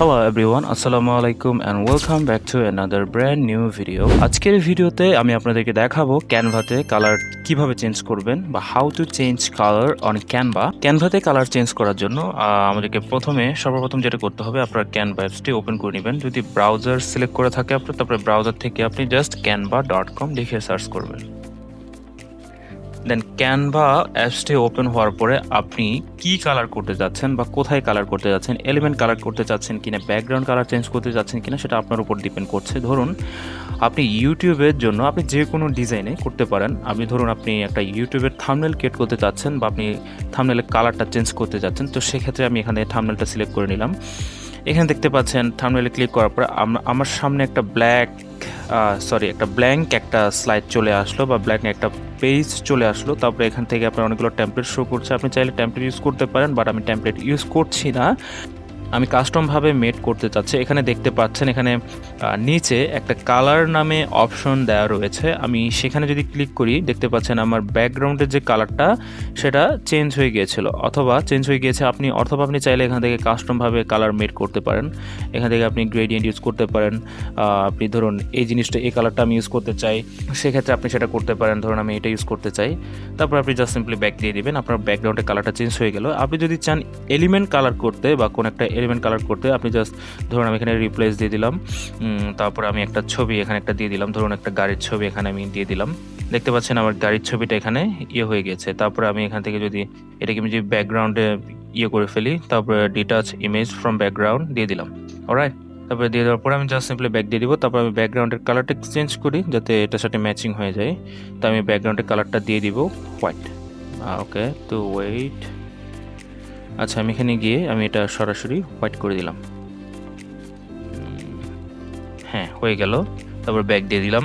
Hello everyone, আসসালামু আলাইকুম and welcome back to another brand new video. আজকের ভিডিওতে আমি আপনাদেরকে দেখাবো ক্যানভাতে কালার কিভাবে চেঞ্জ করবেন বা how to change colour on Canva. ক্যানভাতে কালার চেঞ্জ করার জন্য আমাদেরকে সর্বপ্রথম যেটা করতে হবে, আপনার ক্যানভা অ্যাপসটি ওপেন করে নেবেন। যদি ব্রাউজার সিলেক্ট করে থাকে আপনার, তারপরে ব্রাউজার থেকে আপনি জাস্ট canva.com লিখে সার্চ করবেন। দেন ক্যানভা অ্যাপসটি ওপেন হওয়ার পরে আপনি কি কালার করতে যাচ্ছেন বা কোথায় কালার করতে যাচ্ছেন, এলিমেন্ট কালার করতে চাচ্ছেন কিনা, ব্যাকগ্রাউন্ড কালার চেঞ্জ করতে যাচ্ছেন কিনা, সেটা আপনার উপর ডিপেন্ড করছে। ধরুন আপনি ইউটিউবের জন্য আপনি যে কোনো ডিজাইনে করতে পারেন। আপনি একটা ইউটিউবের থাম্বনেল ক্রিয়েট করতে চাচ্ছেন বা আপনি থাম্বনেলের কালারটা চেঞ্জ করতে চাচ্ছেন, তো সেক্ষেত্রে আমি এখানে থাম্বনেলটা সিলেক্ট করে নিলাম। এখানে দেখতে পাচ্ছেন থাম্বনেলে ক্লিক করার পর আমার সামনে একটা ব্ল্যাঙ্ক একটা স্লাইড চলে আসলো বা ব্ল্যাঙ্ক একটা পেজ চলে আসলো। তারপরে এখান থেকে আপনার অনেকগুলো টেমপ্লেট শো করছে। আপনি চাইলে টেমপ্লেট ইউজ করতে পারেন, বাট আমি টেমপ্লেট ইউজ করছি না, আমি কাস্টমভাবে মেড করতে চাচ্ছি। এখানে দেখতে পাচ্ছেন এখানে নিচে একটা কালার নামে অপশন দেওয়া রয়েছে। আমি সেখানে যদি ক্লিক করি দেখতে পাচ্ছেন আমার ব্যাকগ্রাউন্ডের যে কালারটা সেটা চেঞ্জ হয়ে গিয়েছিল অথবা আপনি চাইলে এখান থেকে কাস্টমভাবে কালার মেড করতে পারেন। এখান থেকে আপনি গ্রেডিয়েন্ট ইউজ করতে পারেন। আপনি ধরুন এই কালারটা আমি ইউজ করতে চাই, সেক্ষেত্রে আপনি সেটা করতে পারেন। ধরুন আমি এটা ইউজ করতে চাই, তারপর আপনি জাস্ট সিম্পলি ব্যাক দিয়ে দিবেন, আপনার ব্যাকগ্রাউন্ডের কালারটা চেঞ্জ হয়ে গেল। আপনি যদি চান এলিমেন্ট কালার করতে বা কোনো একটা এলিমেন্ট কালার করতে, আপনি জাস্ট ধরুন আমি এখানে রিপ্লেস দিয়ে দিলাম। তারপর আমি একটা ছবি এখানে একটা দিয়ে দিলাম, ধরুন একটা গাড়ির ছবি এখানে আমি দিয়ে দিলাম। দেখতে পাচ্ছেন আমার গাড়ির ছবিটা এখানে হয়ে গেছে। তারপরে আমি এখান থেকে এটাকে আমি ব্যাকগ্রাউন্ডে করে ফেলি, তারপরে ডিটাচ ইমেজ ফ্রম ব্যাকগ্রাউন্ড দিয়ে দিলাম। অলরাইট, তারপরে দিয়ে দেওয়ার পরে আমি জাস্ট সিম্পলি ব্যাক দিয়ে দিব। তারপর আমি ব্যাকগ্রাউন্ডের কালারটা চেঞ্জ করি যাতে এটার সাথে ম্যাচিং হয়ে যায়। তো আমি ব্যাকগ্রাউন্ডের কালারটা দিয়ে দিব হোয়াইট। ওকে, তো ওয়েট, আচ্ছা আমি এখানে গিয়ে আমি এটা সরাসরি হোয়াইট করে দিলাম। হ্যাঁ, হয়ে গেল। তারপর ব্যাক দিয়ে দিলাম।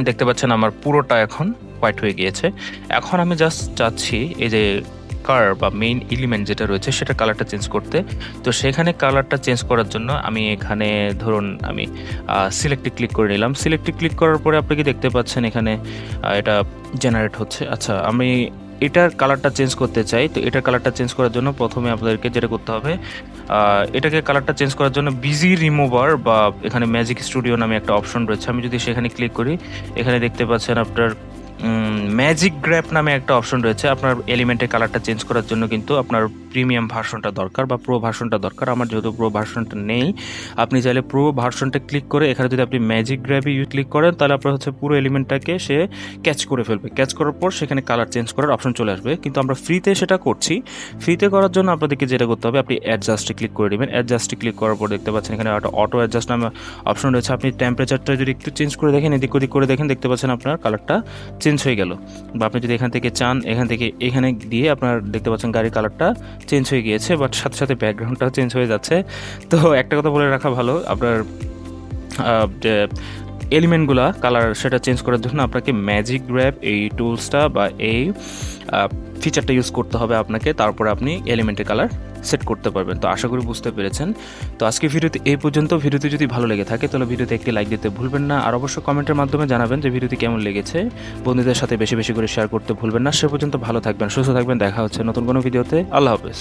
দেখতে পাচ্ছেন আমার পুরোটা এখন হোয়াইট হয়ে গিয়েছে। এখন আমি জাস্ট চাচ্ছি এই যে কার বা মেইন এলিমেন্ট যেটা রয়েছে সেটা কালারটা চেঞ্জ করতে। তো সেখানে কালারটা চেঞ্জ করার জন্য আমি এখানে ধরুন আমি সিলেক্টে ক্লিক করে নিলাম। সিলেক্টে ক্লিক করার পরে আপনি কি দেখতে পাচ্ছেন এখানে এটা জেনারেট হচ্ছে। আচ্ছা, আমি এটার কালারটা চেঞ্জ করতে চাই। তো এটার কালারটা চেঞ্জ করার জন্য প্রথমে আপনাদেরকে যেটা করতে হবে, এটাকে কালারটা চেঞ্জ করার জন্য বিজি রিমুভার বা এখানে ম্যাজিক স্টুডিও নামে একটা অপশন রয়েছে। আমি যদি সেখানে ক্লিক করি, এখানে দেখতে পাচ্ছেন আপনার ম্যাজিক গ্র্যাপ নামে একটা অপশন রয়েছে। আপনার এলিমেন্টের কালারটা চেঞ্জ করার জন্য কিন্তু আপনার প্রিমিয়াম ভার্সনটা দরকার বা প্রো ভার্সনটা দরকার। আমার যেহেতু প্রো ভার্সনটা নেই, আপনি চাইলে প্রো ভার্সনটা ক্লিক করে এখানে যদি আপনি ম্যাজিক গ্র্যাপে ক্লিক করেন, তাহলে আপনার পুরো এলিমেন্টটাকে সে ক্যাচ করে ফেলবে। ক্যাচ করার পর সেখানে কালার চেঞ্জ করার অপশন চলে আসবে। কিন্তু আমরা ফ্রিতে সেটা করছি। ফ্রিতে করার জন্য আপনাদেরকে যেটা করতে হবে, আপনি অ্যাডজাস্টে ক্লিক করে দেবেন। অ্যাডজাস্টে ক্লিক করার পর দেখতে পাচ্ছেন এখানে একটা অটো অ্যাডজাস্ট নামে অপশন রয়েছে। আপনি টেম্পারেচারটা যদি একটু চেঞ্জ করে দেখেন, এদিক ওদিক করে দেখেন, দেখতে পাচ্ছেন আপনার কালারটা চেঞ্জ হয়ে গেল। বা আপনি যদি এখান থেকে চান, এখানে দিয়ে আপনার দেখতে পাচ্ছেন গাড়ির কালারটা চেঞ্জ হয়ে গিয়েছে, বাট সাথে সাথে ব্যাকগ্রাউন্ডটাও চেঞ্জ হয়ে যাচ্ছে। তো একটা কথা বলে রাখা ভালো, আপনার এলিমেন্টগুলা কালার সেটা চেঞ্জ করার জন্য আপনাকে ম্যাজিক গ্র্যাপ এই টুলসটা বা এই ফিচারটা ইউজ করতে হবে আপনাকে। তারপরে আপনি এলিমেন্টের কালার সেট করতে পারবেন। তো আশা করি বুঝতে পেরেছেন। তো আজকে ভিডিওতে এই পর্যন্ত। ভিডিওতে যদি ভালো লেগে থাকে তাহলে ভিডিওতে একটি লাইক দিতে ভুলবেন না, আর অবশ্যই কমেন্টের মাধ্যমে জানাবেন যে ভিডিওটি কেমন লেগেছে। বন্ধুদের সাথে বেশি বেশি করে শেয়ার করতে ভুলবেন না। সে পর্যন্ত ভালো থাকবেন, সুস্থ থাকবেন। দেখা হচ্ছে নতুন কোনো ভিডিওতে। আল্লাহ হাফেজ।